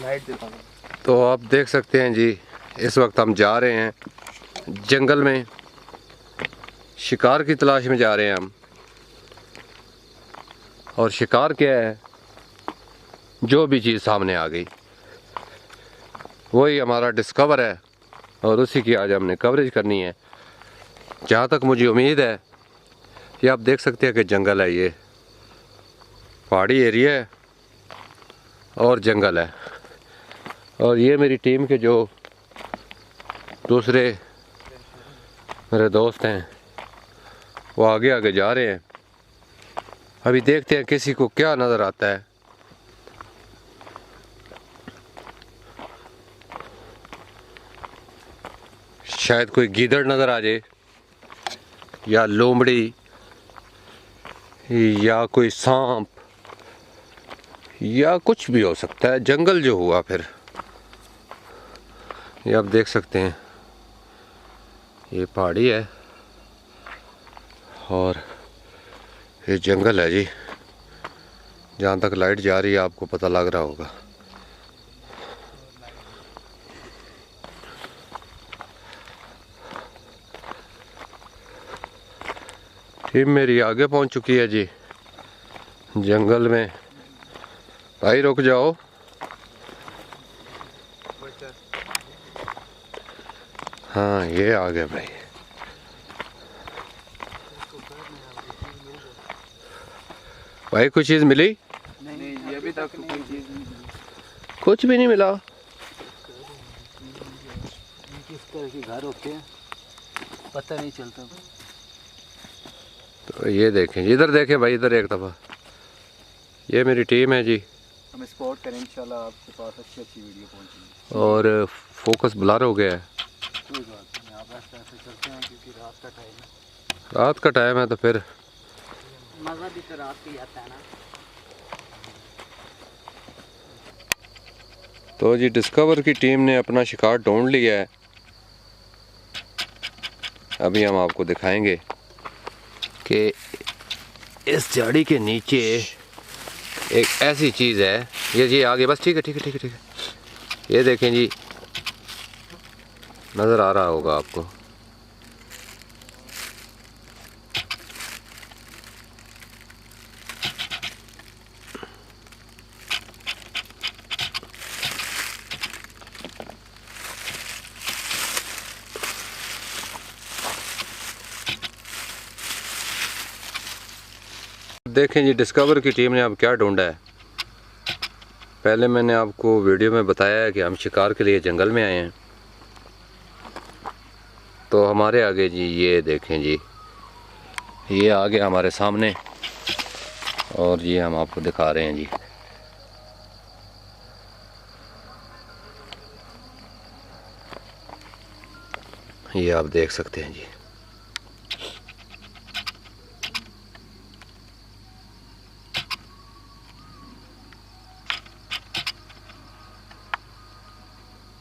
Light दिखाओ। तो आप देख सकते हैं जी, इस वक्त हम जा रहे हैं जंगल में, शिकार की तलाश में जा रहे हैं हम। और शिकार क्या है, जो भी चीज़ सामने आ गई वही हमारा डिस्कवर है और उसी की आज हमने कवरेज करनी है। जहाँ तक मुझे उम्मीद है, ये आप देख सकते हैं कि जंगल है, ये पहाड़ी एरिया है और जंगल है। और ये मेरी टीम के जो दूसरे मेरे दोस्त हैं वो आगे आगे जा रहे हैं। अभी देखते हैं किसी को क्या नज़र आता है। शायद कोई गीदड़ नज़र आ जाए, या लोमड़ी, या कोई सांप, या कुछ भी हो सकता है। जंगल जो हुआ फिर, ये आप देख सकते हैं, ये पहाड़ी है और ये जंगल है जी। जहाँ तक लाइट जा रही है आपको पता लग रहा होगा। टीम मेरी आगे पहुँच चुकी है जी जंगल में। भाई रुक जाओ। हाँ ये आ गए भाई। भाई कुछ चीज़ मिली? नहीं, ये अभी तक कोई चीज़ नहीं मिली। कुछ भी नहीं मिला। किस तरह के घर होते हैं पता नहीं चलता। तो ये देखें, इधर देखें भाई, इधर एक दफ़ा। ये मेरी टीम है जी। हम स्पॉट करें इंशाल्लाह, आपके पास अच्छी अच्छी वीडियो पहुंचेगी। और फोकस ब्लर हो गया है। कोई बात नहीं, आप ऐसे ऐसे चलते हैं क्योंकि रात का टाइम है। रात का टाइम है तो फिर मज़ा भी तो रात ही आता है ना। तो जी डिस्कवर की टीम ने अपना शिकार ढूंढ लिया है। अभी हम आपको दिखाएंगे कि इस झाड़ी के नीचे एक ऐसी चीज़ है। ये जी आगे, बस ठीक है ठीक है ठीक है ठीक है। ये देखें जी, नज़र आ रहा होगा आपको। देखें जी, डिस्कवर की टीम ने अब क्या ढूंढा है। पहले मैंने आपको वीडियो में बताया है कि हम शिकार के लिए जंगल में आए हैं। तो हमारे आगे जी, ये देखें जी, ये आगे हमारे सामने, और ये हम आपको दिखा रहे हैं जी। ये आप देख सकते हैं जी।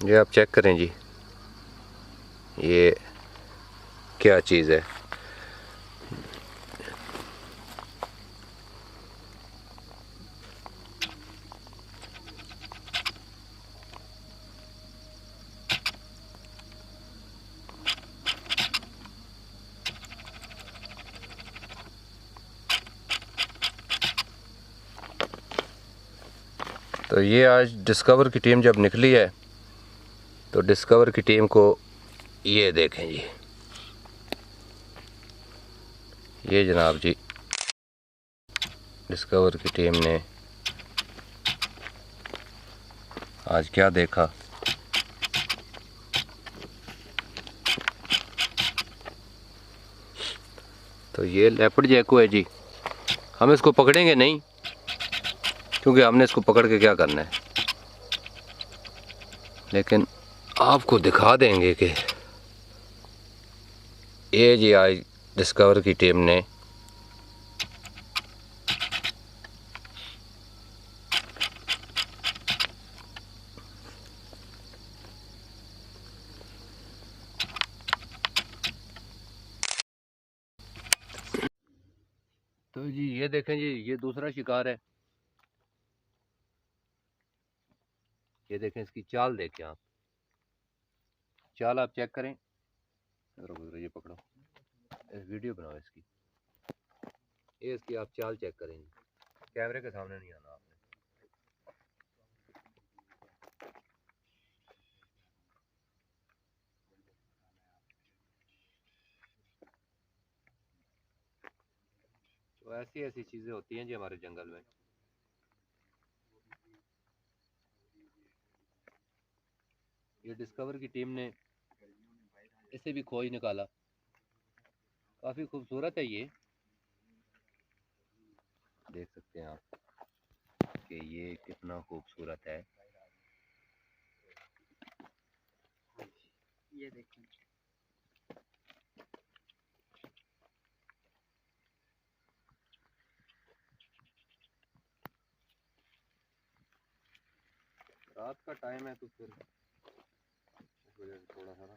ये आप चेक करें जी, ये क्या चीज़ है। तो ये आज डिस्कवर की टीम जब निकली है, तो डिस्कवर की टीम को ये देखें जी, ये जनाब जी डिस्कवर की टीम ने आज क्या देखा। तो ये लेपर्ड जैकू है जी। हम इसको पकड़ेंगे नहीं, क्योंकि हमने इसको पकड़ के क्या करना है, लेकिन आपको दिखा देंगे कि ये जी आज डिस्कवर की टीम ने तो जी ये देखें जी, ये दूसरा शिकार है। ये देखें, इसकी चाल देखें आप, चाल आप चेक करें। ये पकड़ो, वीडियो बनाओ इसकी, ये इसकी आप चाल चेक करें। कैमरे के सामने नहीं आना आपने। तो ऐसी ऐसी चीजें होती हैं जी हमारे जंगल में। ये डिस्कवर की टीम ने इसे भी खोज निकाला, काफी खूबसूरत है ये, देख सकते हैं आप कि ये कितना खूबसूरत है। ये देखें, रात का टाइम है तो फिर इस वजह से थोड़ा सा ना